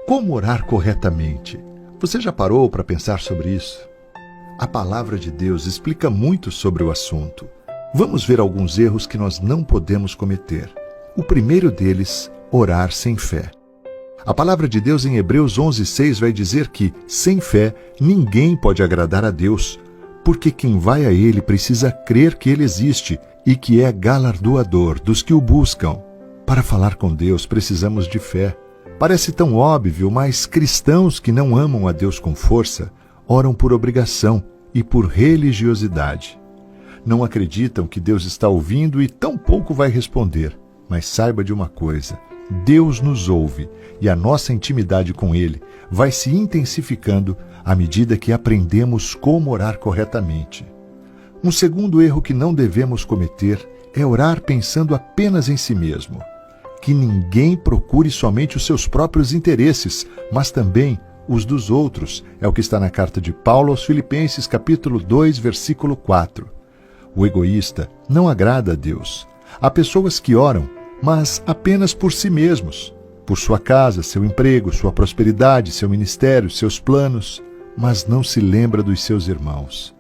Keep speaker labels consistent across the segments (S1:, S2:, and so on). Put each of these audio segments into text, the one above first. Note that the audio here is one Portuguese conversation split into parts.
S1: Como orar corretamente? Você já parou para pensar sobre isso? A palavra de Deus explica muito sobre o assunto. Vamos ver alguns erros que nós não podemos cometer. O primeiro deles, orar sem fé. A palavra de Deus em Hebreus 11:6 vai dizer que, sem fé, ninguém pode agradar a Deus, porque quem vai a Ele precisa crer que Ele existe e que é galardoador dos que o buscam. Para falar com Deus, precisamos de fé. Parece tão óbvio, mas cristãos que não amam a Deus com força, oram por obrigação e por religiosidade. Não acreditam que Deus está ouvindo e tampouco vai responder. Mas saiba de uma coisa, Deus nos ouve e a nossa intimidade com Ele vai se intensificando à medida que aprendemos como orar corretamente. Um segundo erro que não devemos cometer é orar pensando apenas em si mesmo. Que ninguém procure somente os seus próprios interesses, mas também os dos outros. É o que está na carta de Paulo aos Filipenses, capítulo 2, versículo 4. O egoísta não agrada a Deus. Há pessoas que oram, mas apenas por si mesmos, por sua casa, seu emprego, sua prosperidade, seu ministério, seus planos, mas não se lembra dos seus irmãos.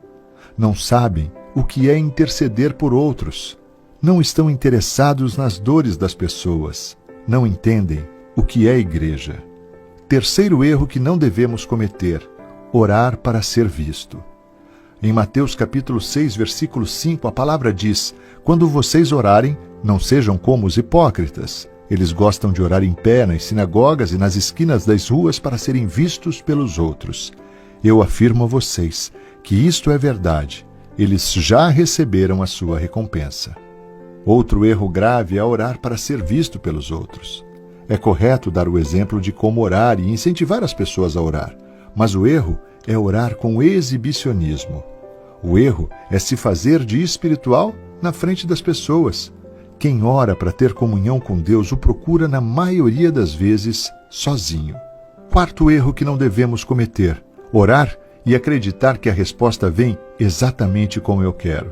S1: Não sabem o que é interceder por outros. Não estão interessados nas dores das pessoas. Não entendem o que é igreja. Terceiro erro que não devemos cometer: orar para ser visto. Em Mateus capítulo 6, versículo 5, a palavra diz: quando vocês orarem, não sejam como os hipócritas. Eles gostam de orar em pé nas sinagogas e nas esquinas das ruas para serem vistos pelos outros. Eu afirmo a vocês que isto é verdade. Eles já receberam a sua recompensa. Outro erro grave é orar para ser visto pelos outros. É correto dar o exemplo de como orar e incentivar as pessoas a orar, mas o erro é orar com exibicionismo. O erro é se fazer de espiritual na frente das pessoas. Quem ora para ter comunhão com Deus o procura, na maioria das vezes, sozinho. Quarto erro que não devemos cometer: orar e acreditar que a resposta vem exatamente como eu quero.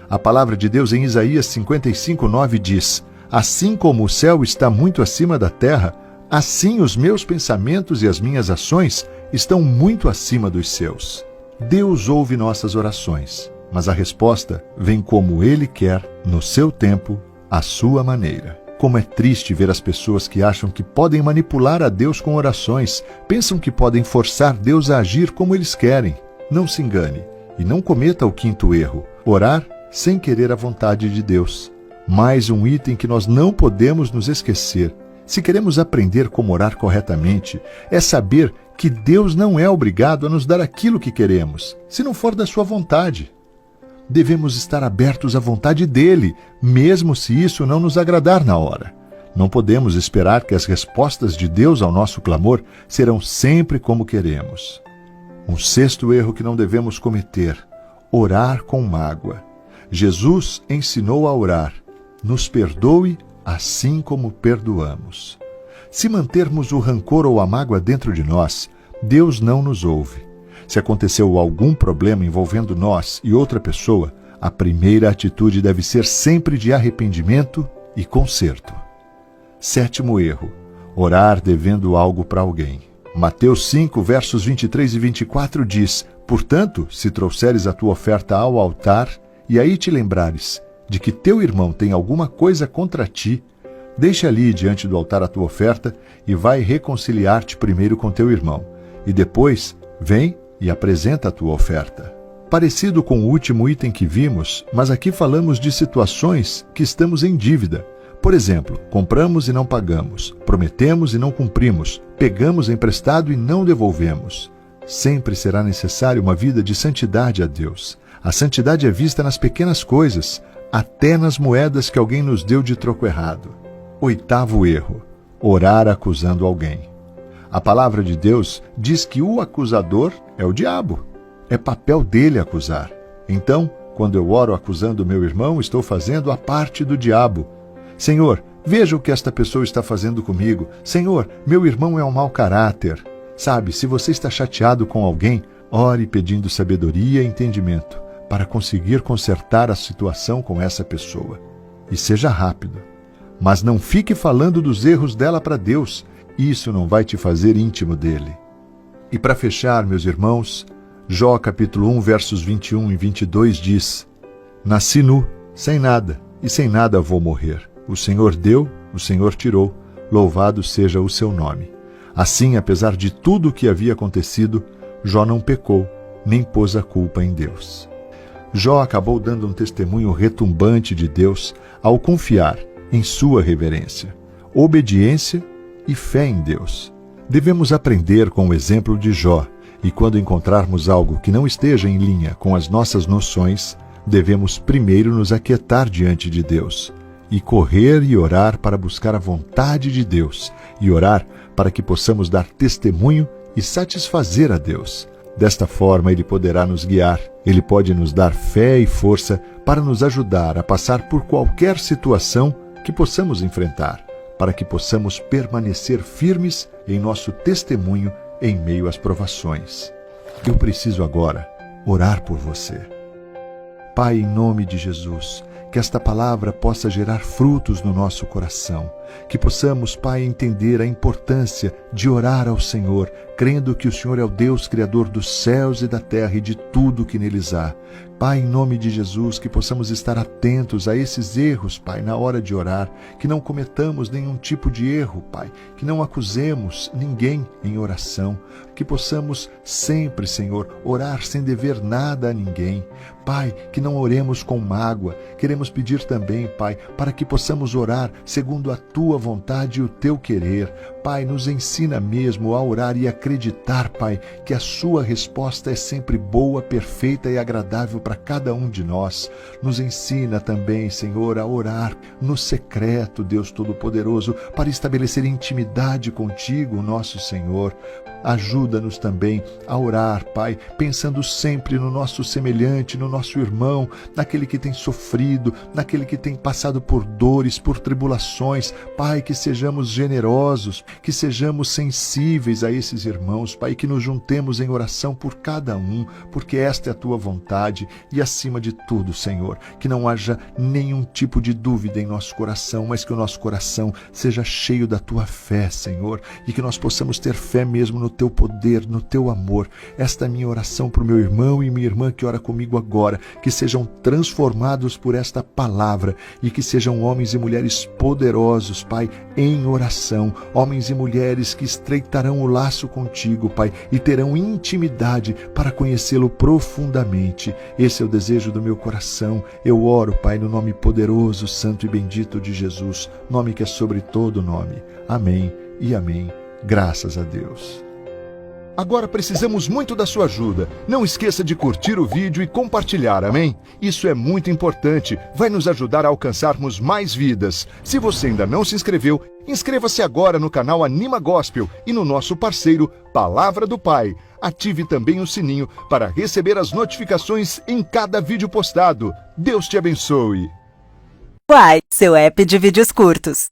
S1: A palavra de Deus em Isaías 55:9 diz: assim como o céu está muito acima da terra, assim os meus pensamentos e as minhas ações estão muito acima dos seus. Deus ouve nossas orações, mas a resposta vem como Ele quer, no seu tempo, à sua maneira. Como é triste ver as pessoas que acham que podem manipular a Deus com orações, pensam que podem forçar Deus a agir como eles querem. Não se engane e não cometa o quinto erro: orar sem querer a vontade de Deus. Mais um item que nós não podemos nos esquecer, se queremos aprender como orar corretamente, é saber que Deus não é obrigado a nos dar aquilo que queremos, se não for da sua vontade. Devemos estar abertos à vontade dele, mesmo se isso não nos agradar na hora. Não podemos esperar que as respostas de Deus ao nosso clamor serão sempre como queremos. Um sexto erro que não devemos cometer: orar com mágoa. Jesus ensinou a orar: nos perdoe assim como perdoamos. Se mantermos o rancor ou a mágoa dentro de nós, Deus não nos ouve. Se aconteceu algum problema envolvendo nós e outra pessoa, a primeira atitude deve ser sempre de arrependimento e conserto. Sétimo erro: orar devendo algo para alguém. Mateus 5, versos 23 e 24 diz: portanto, se trouxeres a tua oferta ao altar, e aí te lembrares de que teu irmão tem alguma coisa contra ti, deixa ali diante do altar a tua oferta e vai reconciliar-te primeiro com teu irmão, e depois vem e apresenta a tua oferta. Parecido com o último item que vimos, mas aqui falamos de situações que estamos em dívida. Por exemplo, compramos e não pagamos, prometemos e não cumprimos, pegamos emprestado e não devolvemos. Sempre será necessário uma vida de santidade a Deus. A santidade é vista nas pequenas coisas, até nas moedas que alguém nos deu de troco errado. Oitavo erro: orar acusando alguém. A palavra de Deus diz que o acusador é o diabo. É papel dele acusar. Então, quando eu oro acusando meu irmão, estou fazendo a parte do diabo. Senhor, veja o que esta pessoa está fazendo comigo. Senhor, meu irmão é um mau caráter. Sabe, se você está chateado com alguém, ore pedindo sabedoria e entendimento para conseguir consertar a situação com essa pessoa. E seja rápido. Mas não fique falando dos erros dela para Deus isso não vai te fazer íntimo dele. E para fechar, meus irmãos, Jó capítulo 1, versos 21 e 22 diz: Nasci nu, sem nada, e sem nada vou morrer. O Senhor deu, o Senhor tirou, louvado seja o seu nome. Assim, apesar de tudo o que havia acontecido, Jó não pecou, nem pôs a culpa em Deus. Jó acabou dando um testemunho retumbante de Deus ao confiar em sua reverência, obediência e fé em Deus. Devemos aprender com o exemplo de Jó, e quando encontrarmos algo que não esteja em linha com as nossas noções, devemos primeiro nos aquietar diante de Deus, e correr e orar para buscar a vontade de Deus, e orar para que possamos dar testemunho e satisfazer a Deus. Desta forma, Ele poderá nos guiar, Ele pode nos dar fé e força para nos ajudar a passar por qualquer situação que possamos enfrentar, para que possamos permanecer firmes em nosso testemunho em meio às provações. Eu preciso agora orar por você. Pai, em nome de Jesus, que esta palavra possa gerar frutos no nosso coração, que possamos, Pai, entender a importância de orar ao Senhor, crendo que o Senhor é o Deus Criador dos céus e da terra e de tudo que neles há. Pai, em nome de Jesus, que possamos estar atentos a esses erros, Pai, na hora de orar, que não cometamos nenhum tipo de erro, Pai, que não acusemos ninguém em oração, que possamos sempre, Senhor, orar sem dever nada a ninguém. Pai, que não oremos com mágoa. Queremos pedir também, Pai, para que possamos orar segundo a Tua vontade e o Teu querer. Pai, nos ensina mesmo a orar e acreditar, Pai, que a Sua resposta é sempre boa, perfeita e agradável para cada um de nós. Nos ensina também, Senhor, a orar no secreto, Deus Todo-Poderoso, para estabelecer intimidade contigo, nosso Senhor. Ajuda-nos também a orar, Pai, pensando sempre no nosso semelhante, no nosso irmão, naquele que tem sofrido, naquele que tem passado por dores, por tribulações. Pai, que sejamos generosos, que sejamos sensíveis a esses irmãos, Pai, que nos juntemos em oração por cada um, porque esta é a Tua vontade. E acima de tudo, Senhor, que não haja nenhum tipo de dúvida em nosso coração, mas que o nosso coração seja cheio da Tua fé, Senhor, e que nós possamos ter fé mesmo no Teu poder, no Teu amor. Esta é a minha oração para o meu irmão e minha irmã que ora comigo agora, que sejam transformados por esta palavra e que sejam homens e mulheres poderosos, Pai, em oração, homens e mulheres que estreitarão o laço contigo, Pai, e terão intimidade para conhecê-lo profundamente. Esse é o desejo do meu coração. Eu oro, Pai, no nome poderoso, santo e bendito de Jesus, nome que é sobre todo nome. Amém e amém. Graças a Deus. Agora precisamos muito da sua ajuda. Não esqueça de curtir o vídeo e compartilhar, amém? Isso é muito importante, vai nos ajudar a alcançarmos mais vidas. Se você ainda não se inscreveu, inscreva-se agora no canal Anima Gospel e no nosso parceiro Palavra do Pai. Ative também o sininho para receber as notificações em cada vídeo postado. Deus te abençoe.
S2: Uai, seu app de vídeos curtos.